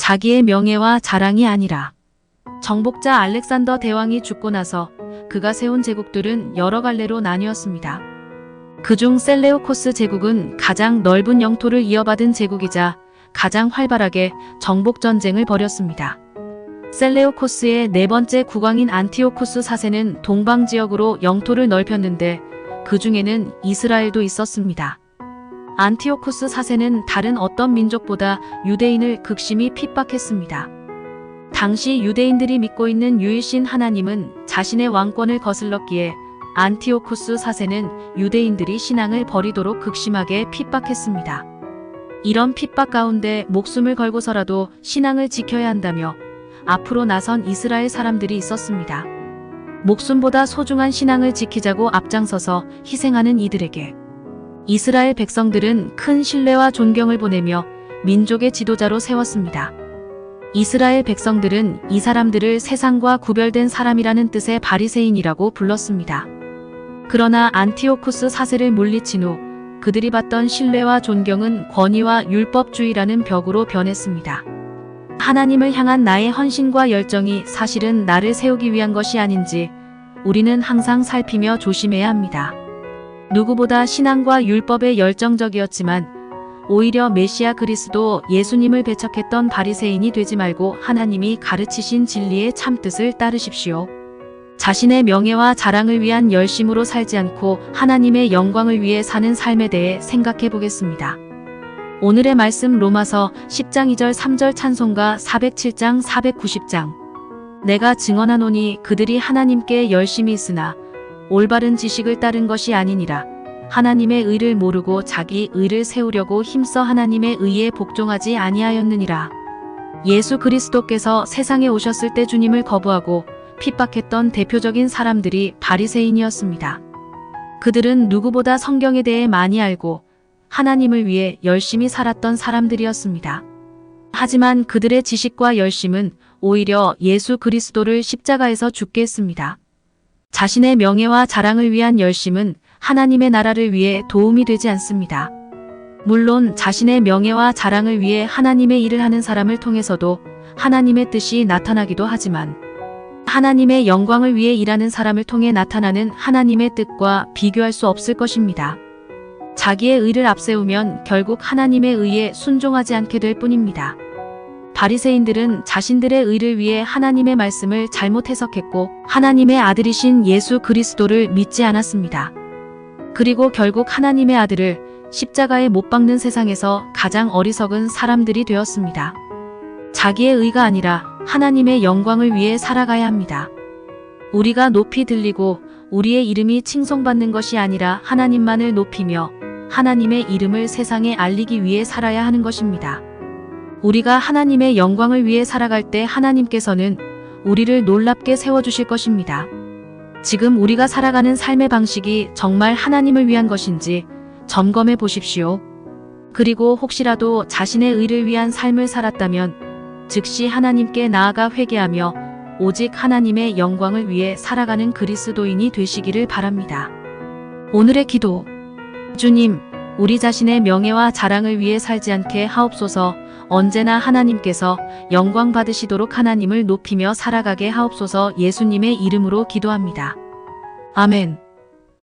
자기의 명예와 자랑이 아니라. 정복자 알렉산더 대왕이 죽고 나서 그가 세운 제국들은 여러 갈래로 나뉘었습니다. 그중 셀레우코스 제국은 가장 넓은 영토를 이어받은 제국이자 가장 활발하게 정복전쟁을 벌였습니다. 셀레우코스의 네 번째 국왕인 안티오쿠스 4세는 동방지역으로 영토를 넓혔는데 그 중에는 이스라엘도 있었습니다. 안티오쿠스 4세는 다른 어떤 민족보다 유대인을 극심히 핍박했습니다. 당시 유대인들이 믿고 있는 유일신 하나님은 자신의 왕권을 거슬렀기에 안티오쿠스 4세는 유대인들이 신앙을 버리도록 극심하게 핍박했습니다. 이런 핍박 가운데 목숨을 걸고서라도 신앙을 지켜야 한다며 앞으로 나선 이스라엘 사람들이 있었습니다. 목숨보다 소중한 신앙을 지키자고 앞장서서 희생하는 이들에게 이스라엘 백성들은 큰 신뢰와 존경을 보내며 민족의 지도자로 세웠습니다. 이스라엘 백성들은 이 사람들을 세상과 구별된 사람이라는 뜻의 바리새인이라고 불렀습니다. 그러나 안티오쿠스 4세를 물리친 후 그들이 받던 신뢰와 존경은 권위와 율법주의라는 벽으로 변했습니다. 하나님을 향한 나의 헌신과 열정이 사실은 나를 세우기 위한 것이 아닌지 우리는 항상 살피며 조심해야 합니다. 누구보다 신앙과 율법에 열정적이었지만 오히려 메시아 그리스도 예수님을 배척했던 바리새인이 되지 말고 하나님이 가르치신 진리의 참뜻을 따르십시오. 자신의 명예와 자랑을 위한 열심으로 살지 않고 하나님의 영광을 위해 사는 삶에 대해 생각해 보겠습니다. 오늘의 말씀 로마서 10장 2절 3절 찬송가 407장 490장. 내가 증언하노니 그들이 하나님께 열심히 있으나 올바른 지식을 따른 것이 아니니라. 하나님의 의를 모르고 자기 의를 세우려고 힘써 하나님의 의에 복종하지 아니하였느니라. 예수 그리스도께서 세상에 오셨을 때 주님을 거부하고 핍박했던 대표적인 사람들이 바리새인이었습니다. 그들은 누구보다 성경에 대해 많이 알고 하나님을 위해 열심히 살았던 사람들이었습니다. 하지만 그들의 지식과 열심은 오히려 예수 그리스도를 십자가에서 죽게 했습니다. 자신의 명예와 자랑을 위한 열심은 하나님의 나라를 위해 도움이 되지 않습니다. 물론 자신의 명예와 자랑을 위해 하나님의 일을 하는 사람을 통해서도 하나님의 뜻이 나타나기도 하지만 하나님의 영광을 위해 일하는 사람을 통해 나타나는 하나님의 뜻과 비교할 수 없을 것입니다. 자기의 의를 앞세우면 결국 하나님의 의에 순종하지 않게 될 뿐입니다. 바리새인들은 자신들의 의를 위해 하나님의 말씀을 잘못 해석했고 하나님의 아들이신 예수 그리스도를 믿지 않았습니다. 그리고 결국 하나님의 아들을 십자가에 못 박는 세상에서 가장 어리석은 사람들이 되었습니다. 자기의 의가 아니라 하나님의 영광을 위해 살아가야 합니다. 우리가 높이 들리고 우리의 이름이 칭송받는 것이 아니라 하나님만을 높이며 하나님의 이름을 세상에 알리기 위해 살아야 하는 것입니다. 우리가 하나님의 영광을 위해 살아갈 때 하나님께서는 우리를 놀랍게 세워주실 것입니다. 지금 우리가 살아가는 삶의 방식이 정말 하나님을 위한 것인지 점검해 보십시오. 그리고 혹시라도 자신의 의를 위한 삶을 살았다면 즉시 하나님께 나아가 회개하며 오직 하나님의 영광을 위해 살아가는 그리스도인이 되시기를 바랍니다. 오늘의 기도. 주님, 우리 자신의 명예와 자랑을 위해 살지 않게 하옵소서. 언제나 하나님께서 영광 받으시도록 하나님을 높이며 살아가게 하옵소서. 예수님의 이름으로 기도합니다. 아멘.